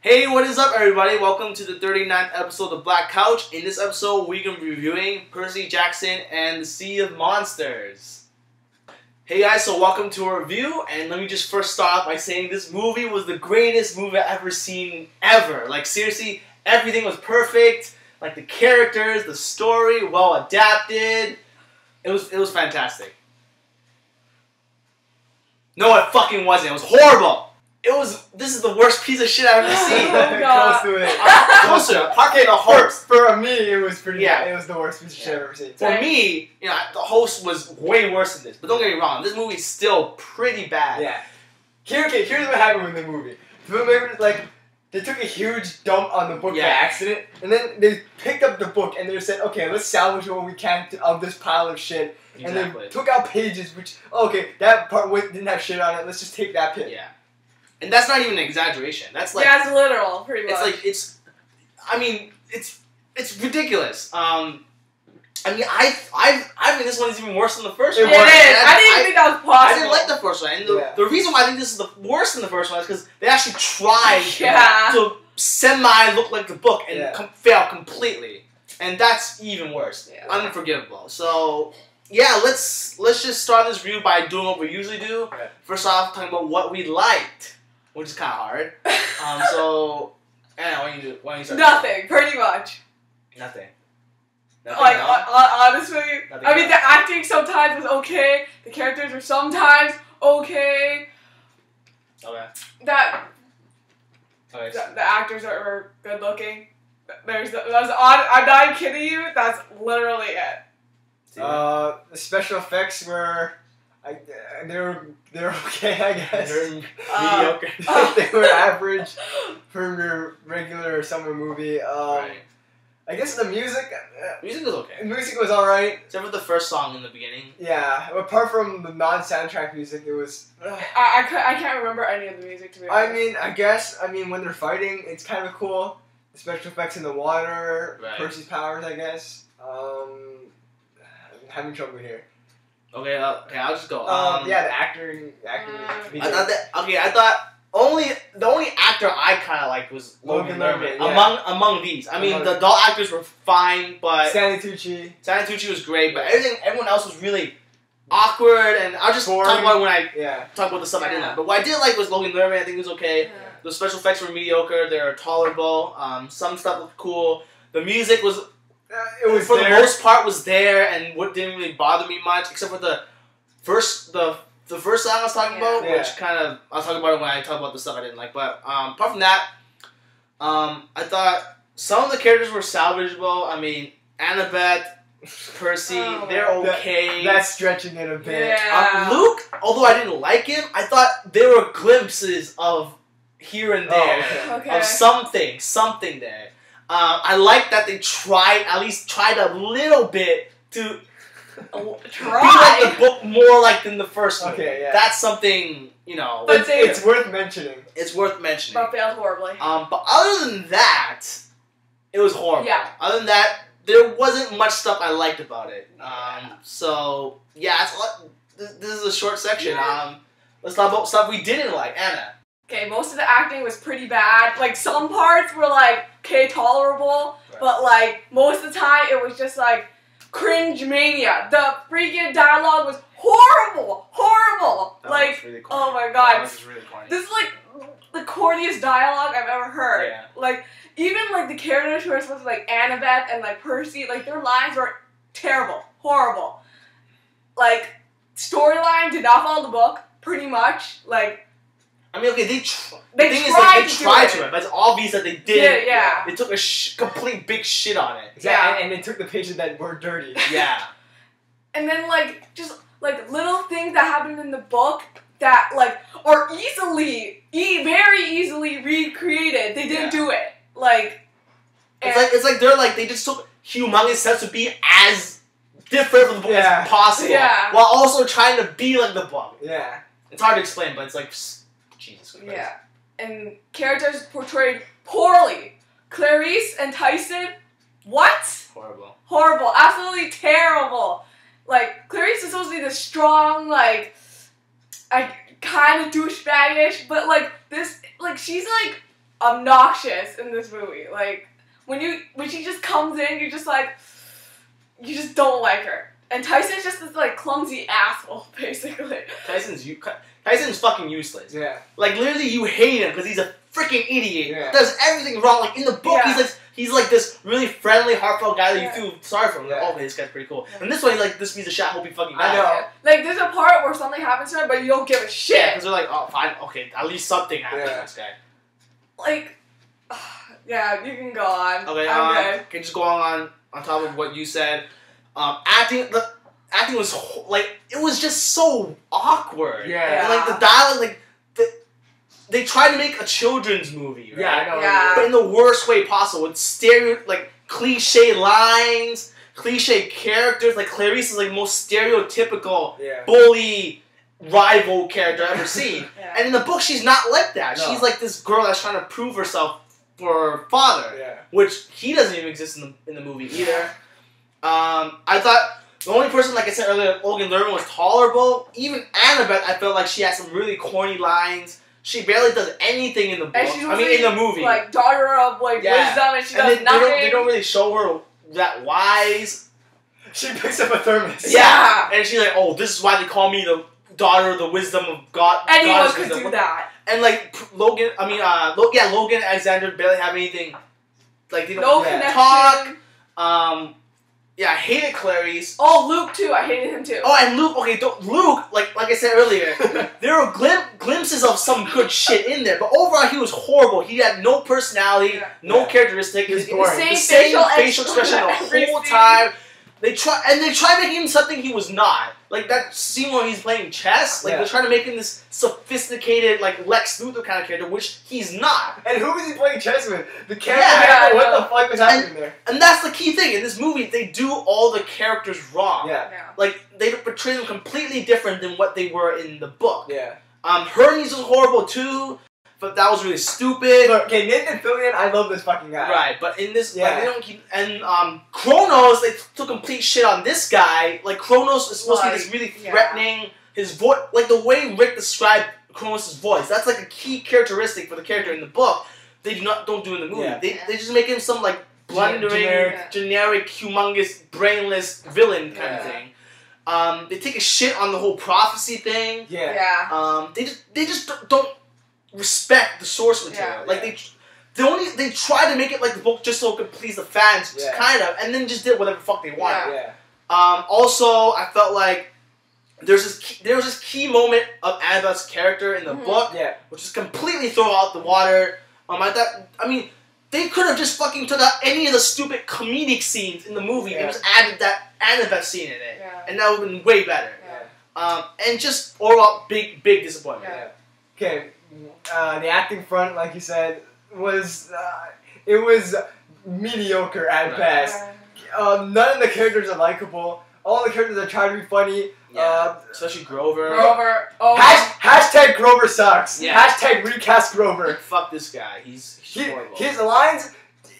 Hey, what is up, everybody? Welcome to the 39th episode of Black Couch. In this episode, we're going to be reviewing Percy Jackson and the Sea of Monsters. Hey guys, so welcome to our review, and let me just first start off by saying this movie was the greatest movie I've ever seen, ever. Like, seriously, everything was perfect. Like, the characters, the story, well adapted. It was fantastic. No, it fucking wasn't. It was horrible. This is the worst piece of shit I've ever seen. Close to it. Closer. Parking the host. For me, it was pretty bad. Yeah. It was the worst piece of shit I've ever seen. For me, the host was way worse than this. But don't get me wrong, this movie's still pretty bad. Yeah. Here's what happened with the movie. Remember, like, they took a huge dump on the book by accident, and then they picked up the book and they said, okay, let's salvage what we can of this pile of shit. Exactly. And they took out pages, which, okay, that part didn't have shit on it, let's just take that bit. Yeah. And that's not even an exaggeration. That's like... Yeah, it's literal, pretty much. It's ridiculous. I think this one is even worse than the first one. It is. I didn't even think that was possible. I didn't like the first one. And the reason why I think this is the worse than the first one is because they actually tried to semi-look like the book and fail completely. And that's even worse. Yeah. Unforgivable. So... yeah, let's just start this review by doing what we usually do. Right. First off, talking about what we liked, which is kind of hard. So, Anna, why don't you start? Nothing, pretty much. Nothing. Like, honestly, I mean, the acting sometimes was okay. The characters were sometimes okay. Okay. The actors were good looking. I'm not kidding you. That's literally it. The special effects were, they're okay, I guess. They're mediocre. They were average for your regular summer movie. Right. I guess the music. Music was okay. The music was alright. Except for the first song in the beginning. Yeah, apart from the non-soundtrack music, it was. I can't remember any of the music to be honest. I mean, when they're fighting, it's kind of cool. The special effects in the water, Percy's powers, I guess. I'm having trouble here. Okay, I'll just go. Yeah, the acting. I thought the only actor I kind of liked was Logan Lerman. Yeah. Among these, I mean, the adult actors were fine, but Stanley Tucci was great, but everyone else was really awkward. And I'll just talk about it when I talk about the stuff I didn't like. But what I did like was Logan Lerman. I think it was okay. Yeah. The special effects were mediocre. They're tolerable. Some stuff looked cool. The music was. It was for the most part was there, and what didn't really bother me much, except for the first song I was talking about, which kind of I'll talk about it when I talk about the stuff I didn't like. But apart from that, I thought some of the characters were salvageable. I mean, Annabeth, Percy, they're okay. That's stretching it a bit. Yeah. Luke, although I didn't like him, I thought there were glimpses of here and there of something there. I like that they tried a little bit to be like the book more like than the first one. Okay, yeah. That's something, But it's worth mentioning. It's worth mentioning. But failed horribly. But other than that, it was horrible. Yeah. Other than that, there wasn't much stuff I liked about it. So yeah, this is a short section. Yeah. Let's talk about stuff we didn't like. Anna. Okay, most of the acting was pretty bad. Like, some parts were, like, okay, tolerable. Right. But, like, most of the time, it was just, like, cringe mania. The freaking dialogue was horrible! Horrible! Like, really oh my god. Really this is, like, the corniest dialogue I've ever heard. Yeah. Like, even, like, the characters who are supposed to be, like, Annabeth and, like, Percy, like, their lines were terrible. Horrible. Like, storyline did not follow the book, pretty much. Like, I mean, okay, they tried to, but it's obvious that they didn't. Yeah. They took a complete big shit on it. Yeah, and they took the pages that were dirty. Yeah. And then, like, just, like, little things that happened in the book that, like, are very easily recreated. They didn't do it. Like, it's like they just took humongous steps to be as different from the book as possible. Yeah. While also trying to be like the book. Yeah. It's hard to explain, but it's like... Jesus Christ. Yeah. And characters portrayed poorly. Clarice and Tyson, what? Horrible. Horrible. Absolutely terrible. Like, Clarice is supposed to be the strong, like kind of douchebaggish, but, like, this, like, she's, like, obnoxious in this movie. Like when she just comes in, you just don't like her. And Tyson's just this like clumsy asshole, basically. Tyson's fucking useless. Yeah. Like literally, you hate him because he's a freaking idiot. Yeah. Does everything wrong. Like in the book, he's like this really friendly, heartfelt guy that you feel sorry for him. Like, oh, this guy's pretty cool. And this one, he's like this piece of shit. I hope he fucking dies. I know. Like there's a part where something happens to him, but you don't give a shit. Yeah, because they're like, oh, fine, okay, at least something happened to this guy. Like, yeah, you can go on. Okay, can just go on top of what you said. The acting was like it was just so awkward. Yeah. And like the dialogue, like they tried to make a children's movie, right? Yeah, I know. Yeah. But in the worst way possible, with like cliche lines, cliche characters. Like Clarice is like most stereotypical bully rival character I've ever seen. And in the book, she's not like that. No. She's like this girl that's trying to prove herself for her father, which he doesn't even exist in the movie either. I thought the only person, like I said earlier, Logan Lerman was tolerable. Even Annabeth, I felt like she had some really corny lines. She barely does anything in the book. In the movie. Like, daughter of, like, wisdom, and she does nothing. They don't really show her that wise. She picks up a thermos. Yeah. And she's like, oh, this is why they call me the daughter of the wisdom of God. Anyone could do that. And, like, Logan and Alexandra barely have anything. Like, they don't talk. Yeah, I hated Clarice. Oh, Luke too. I hated him too. Oh, and Luke. Okay, Luke. Like I said earlier, there were glimpses of some good shit in there, but overall he was horrible. He had no personality, no characteristic. The same facial expression the whole time. They try making him something he was not. Like that scene where he's playing chess. Like they're trying to make him this sophisticated, like Lex Luthor kind of character, which he's not. And who was he playing chess with? The character. What the fuck was happening there? And that's the key thing in this movie. They do all the characters wrong. Yeah. Like they portray them completely different than what they were in the book. Yeah. Hermes was horrible too. But that was really stupid. Look, okay, Nathan Fillion, I love this fucking guy. Right, but in this, like, they don't keep... And, Kronos, they took complete shit on this guy. Like, Kronos is supposed to be this really threatening... His voice... Like, the way Rick described Kronos' voice, that's, like, a key characteristic for the character in the book. They don't do in the movie. Yeah. They just make him some, like, blundering, generic, humongous, brainless villain kind of thing. They take a shit on the whole prophecy thing. Yeah. They just don't... respect the source material. Like they tried to make it like the book just so it could please the fans, kind of, and then just did whatever the fuck they wanted. Also, I felt like there was this key moment of Annabeth's character in the book, which is completely thrown out the water. They could have just fucking took out any of the stupid comedic scenes in the movie and just added that Annabeth scene in it, and that would have been way better. And just overall, big disappointment. Okay. The acting front, like you said, was mediocre at best. None of the characters are likable. All the characters are trying to be funny. Especially Grover. Oh. Hashtag Grover sucks. Yeah. Hashtag recast Grover. Fuck this guy. He's horrible. His lines,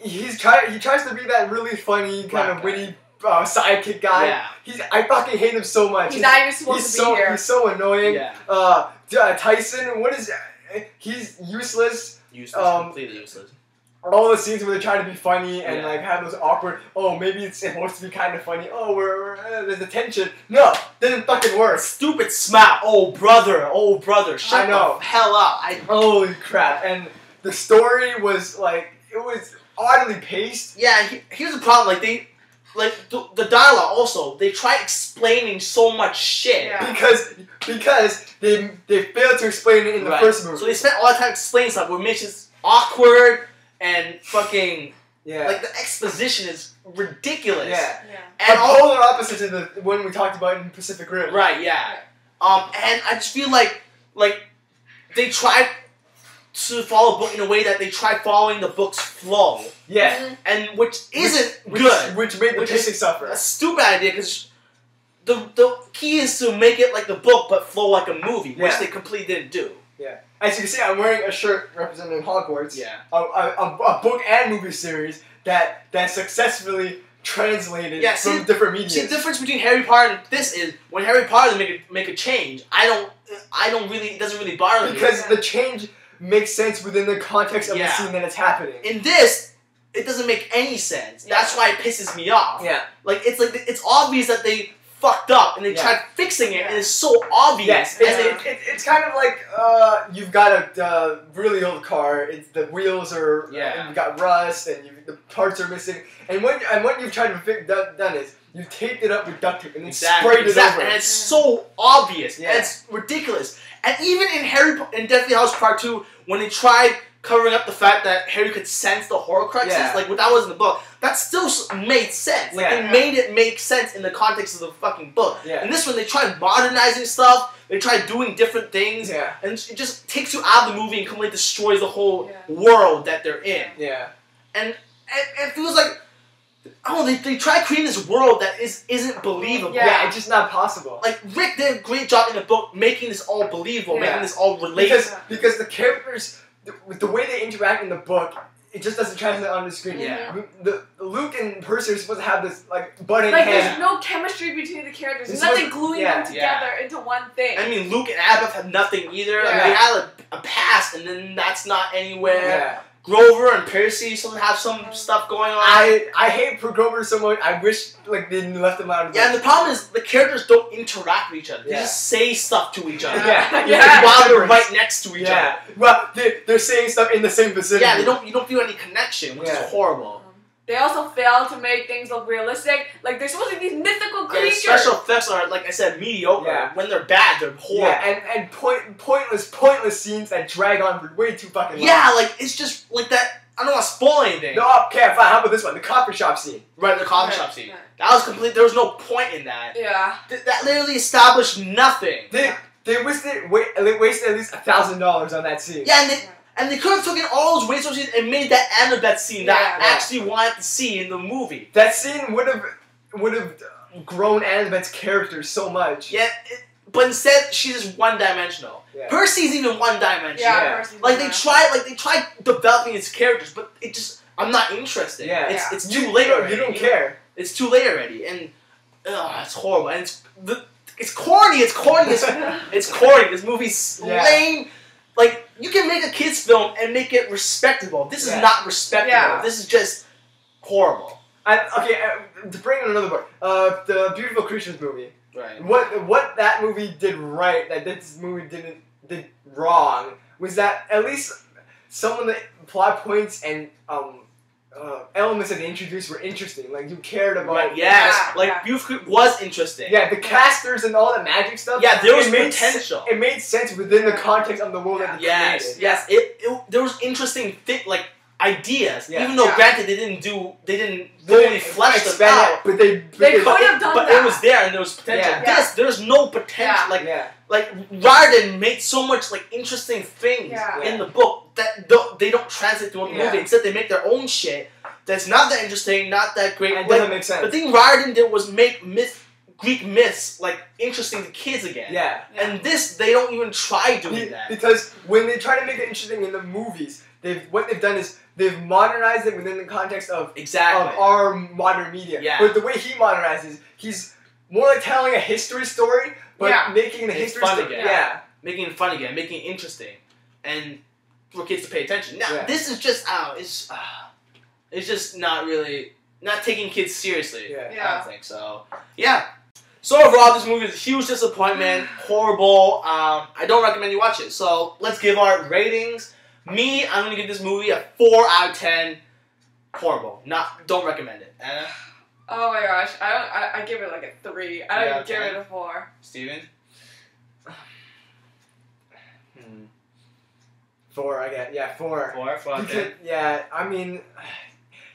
he tries to be that really funny kind of witty sidekick guy. Yeah. I fucking hate him so much. He's not even supposed to be here. He's so annoying. Yeah. Tyson, what is... He's useless. Completely useless. All the scenes where they try to be funny and like have those awkward, oh, maybe it's supposed to be kind of funny, oh, there's a tension. No, doesn't fucking work. Stupid smile. Oh, brother. Shut the hell up. Holy crap. And the story was like, it was oddly paced. Yeah, here's the problem. Like, the dialogue also, they try explaining so much shit. Yeah. Because they failed to explain it in the first movie. So they spent all the time explaining stuff, which makes it awkward and fucking... Like, the exposition is ridiculous. Yeah. And polar opposite to the one we talked about in Pacific Rim. Right, yeah. And I just feel like they tried to follow a book in a way that they try following the book's flow. Yeah. And which isn't good. Which made the pacing suffer. A stupid idea, because the key is to make it like the book but flow like a movie, which they completely didn't do. Yeah. As you can see, I'm wearing a shirt representing Hogwarts. Yeah. A book and movie series that successfully translated from different media. See, the difference between Harry Potter and this is when Harry Potter make a change, it doesn't really bother me. Because the change make sense within the context of the scene that it's happening. In this, it doesn't make any sense. That's why it pisses me off. Yeah. Like it's obvious that they fucked up and they tried fixing it, and it's so obvious. It's kind of like you've got a really old car. The wheels are and you've got rust and the parts are missing. And what you've tried to done is you've taped it up with duct tape and then sprayed it over. And it's so obvious. And it's ridiculous. And even in Deathly Hallows Part 2, when they tried covering up the fact that Harry could sense the Horcruxes, like, that was in the book, that still made sense. Like, they made it make sense in the context of the fucking book. And this one, they tried modernizing stuff, they tried doing different things, and it just takes you out of the movie and completely destroys the whole world that they're in. And it feels like, they tried creating this world that isn't believable. It's just not possible. Like, Rick did a great job in the book making this all believable, making this all relatable. Because the characters, with the way they interact in the book, it just doesn't translate on the screen. Luke and Percy are supposed to have this, like, butting like, hand. there's no chemistry between the characters. There's nothing gluing them together into one thing. I mean, Luke and Abel have nothing either. Like, they had a past, and then that's not anywhere. Grover and Percy still have some stuff going on. I hate Grover so much. I wish, like, they left them out of the and the problem is the characters don't interact with each other. They just say stuff to each other. While they're right next to each other. Well, they're saying stuff in the same vicinity. Yeah, you don't feel any connection, which is horrible. They also fail to make things look realistic. Like, they're supposed to be these mythical creatures. Special effects are, like I said, mediocre. When they're bad, they're horrible. And pointless scenes that drag on for way too fucking long. Yeah, like, it's just like that. I don't want to spoil anything. No, okay, fine. How about this one? The coffee shop scene. Right, the coffee shop scene. That was complete. There was no point in that. Yeah. That literally established nothing. They wasted at least $1,000 on that scene. Yeah, and they could have taken all those resources and made that Annabeth scene that I actually wanted to see in the movie. That scene would have grown Annabeth's character so much. Yeah, but instead she's just one-dimensional. Percy's even one-dimensional. Yeah, Percy's like they tried developing his characters, but it just I'm not interested. It's too late already. You don't care. It's too late already, and it's horrible. And it's corny. It's corny. It's corny. This movie's lame. Like, you can make a kids film and make it respectable. This is not respectable. This is just horrible. To bring in another book, the Beautiful Creatures movie. Right. What that movie did right, that this movie did wrong, was that at least some of the plot points and elements that they introduced were interesting. Like, you cared about. Beautiful was interesting. Yeah, the casters and all that magic stuff. Yeah, there was potential. It made sense within the context of the world that they created. Yes. There was interesting ideas. Even though, granted, they didn't fully flesh them out. But they could have done that. But it was there, and there was potential. There's no potential. Like Riordan made so much interesting things in the book that they don't translate to the movie. Instead, they make their own shit that's not that interesting, not that great. It doesn't make sense. The thing Riordan did was make Greek myths interesting to kids again. And this, they don't even try doing that. Because when they try to make it interesting in the movies, what they've done is they've modernized it within the context of our modern media. But the way he modernizes, he's more like telling a history story, but making the history story. Making it fun again, making it interesting, and for kids to pay attention. Now, this is just it's just not taking kids seriously. I don't think so. So overall, this movie is a huge disappointment, horrible. I don't recommend you watch it. So let's give our ratings. Me, I'm gonna give this movie a 4 out of 10. Horrible. Don't recommend it. Anna? Oh my gosh, I give it like a 3. I don't give it a 4. Steven? 4, I guess. 4. 4, okay. I mean,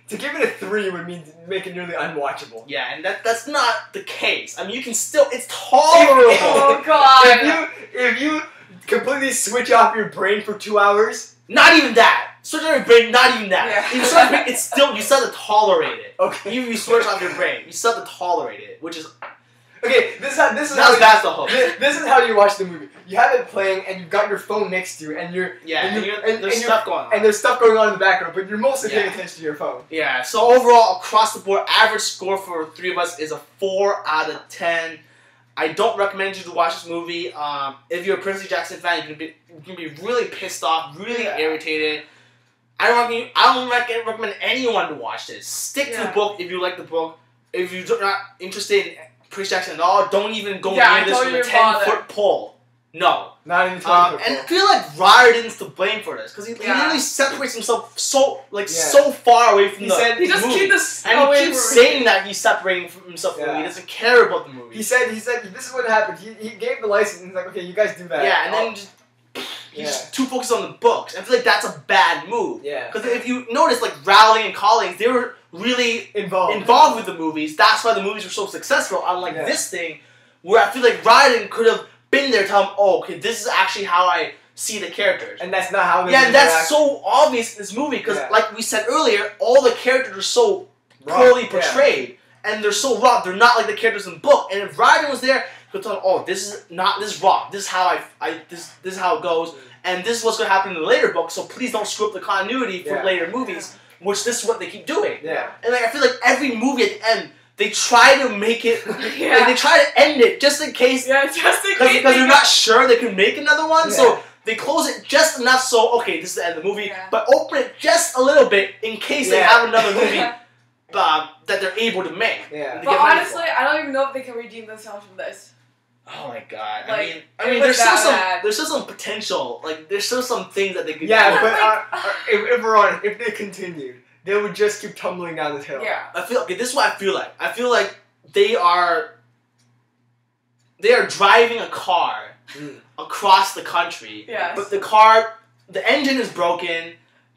to give it a 3 would mean to make it nearly unwatchable. Yeah, and that's not the case. I mean, you can still, it's tolerable. Oh god. If you completely switch off your brain for 2 hours. Not even that. Switch off your brain, not even that. You switch off your brain, it's still, you still have to tolerate it. Okay. Even if you switch off your brain, you still have to tolerate it, which is... Okay, this is how you watch the movie. You have it playing, and you've got your phone next to you, and there's stuff going on. And there's stuff going on in the background, but you're mostly paying attention to your phone. Yeah, so overall, across the board, average score for 3 of us is a 4 out of 10. I don't recommend you to watch this movie. If you're a Percy Jackson fan, you can be really pissed off, really irritated. I don't recommend anyone to watch this. Stick to the book if you like the book. If you're not interested in Percy Jackson at all, don't even go near this with a 10-foot pole. No. Not even 10-foot and I feel like Riordan's to blame for this because he literally separates himself so far away from the movie. He just keeps and he keeps saying that he's separating himself from the movie. He doesn't care about the movie. He said this is what happened. He gave the license and he's like, okay, you guys do that. Yeah, and then he's just too focused on the books. I feel like that's a bad move. Yeah. Because if you notice, like Rowling and Collins, they were really involved with the movies. That's why the movies were so successful. Unlike this thing, where I feel like Riordan could have been there, tell him, oh, okay, this is actually how I see the characters. And that's not how they and that's so obvious in this movie, because like we said earlier, all the characters are so poorly portrayed, and they're so raw. They're not like the characters in the book. And if Riordan was there, he could tell him, oh, this is wrong. This is how this is how it goes, and this is what's going to happen in the later book, so please don't screw up the continuity for later movies, which this is what they keep doing. Yeah. And like I feel like every movie at the end, they try to make it, like, they try to end it just in case. Yeah, just in case. Because they're not sure they can make another one, so they close it just enough so, okay, this is the end of the movie, but open it just a little bit in case they have another movie that they're able to make. Yeah. But honestly, I don't even know if they can redeem themselves from this. Oh my god! Like, I mean, there's still some potential. Like, there's still some things that they could do. Yeah, but if they continued, they would just keep tumbling down this hill. Yeah. I feel this is what I feel like. I feel like they are driving a car across the country. Yes. But the engine is broken,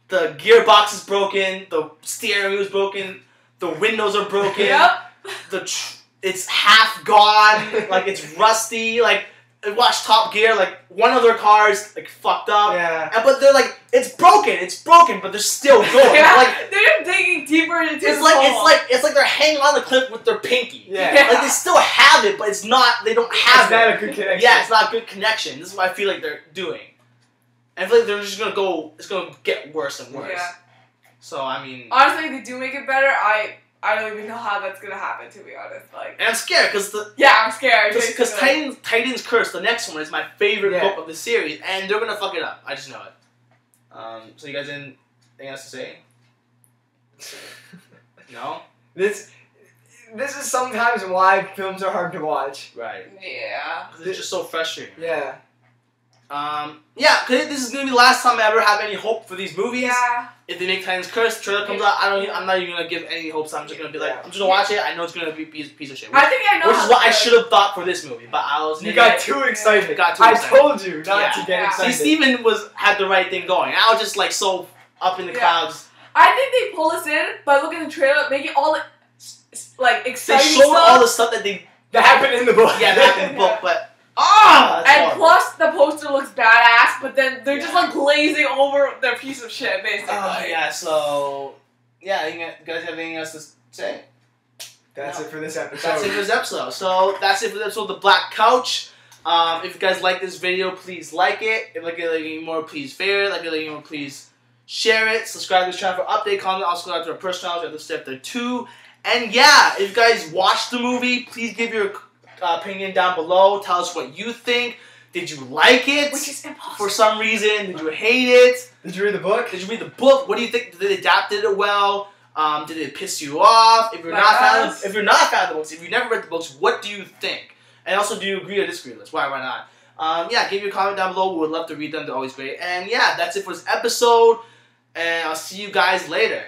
the gearbox is broken, the steering wheel is broken, the windows are broken. Yep. It's half gone, like it's rusty, like I watched Top Gear, like one of their cars like fucked up. Yeah. But they're like, it's broken, but they're still going. Like they're digging deeper into it's like they're hanging on the cliff with their pinky. Yeah. Like they still have it, but it's not. They don't have it. It's not a good connection. Yeah, it's not a good connection. This is what I feel like they're doing. I feel like they're just gonna go. It's gonna get worse and worse. Yeah. So I mean, honestly, if they do make it better, I don't even know how that's gonna happen, to be honest. Like, and I'm scared because I'm scared because Titan's Curse, the next one, is my favorite book of the series, and they're gonna fuck it up. I just know it. So you guys anything else to say? No. This is sometimes why films are hard to watch. Right. Yeah. It's just so frustrating. Yeah. Yeah, cause this is gonna be the last time I ever have any hope for these movies. Yeah. If they make Titan's Curse, trailer comes out, I'm not even gonna give any hopes. I'm just gonna be like, I'm just gonna watch it. I know it's gonna be a piece of shit. I think I know. Which is what I should have thought for this movie, but I was. You got too excited. I told you not to get excited. See, Steven had the right thing going. I was just like so up in the clouds. I think they pull us in by looking at the trailer, making all like exciting stuff. They showed all the stuff that happened in the book. Yeah, that happened in the book, but. And plus, the poster looks badass, but then they're just like glazing over their piece of shit, basically. So yeah, you guys have anything else to say? That's it for this episode. That's it for this episode. So that's it for the episode of The Black Couch. If you guys like this video, please like it. If you like it more, please share it. If you like it more, please share it. Subscribe to this channel for update content. Also subscribe to our personal channels. We have the step there too. And yeah, if you guys watched the movie, please give your opinion down below. Tell us what you think. Did you like it? Which is impossible. For some reason, did you hate it? Did you read the book? Did you read the book? What do you think? Did they adapt it well? Did it piss you off? If you're not a fan of the books, if you never read the books, what do you think? And also, do you agree or disagree with us? Why not? Yeah, give your comment down below. We would love to read them. They're always great. And yeah, that's it for this episode. And I'll see you guys later.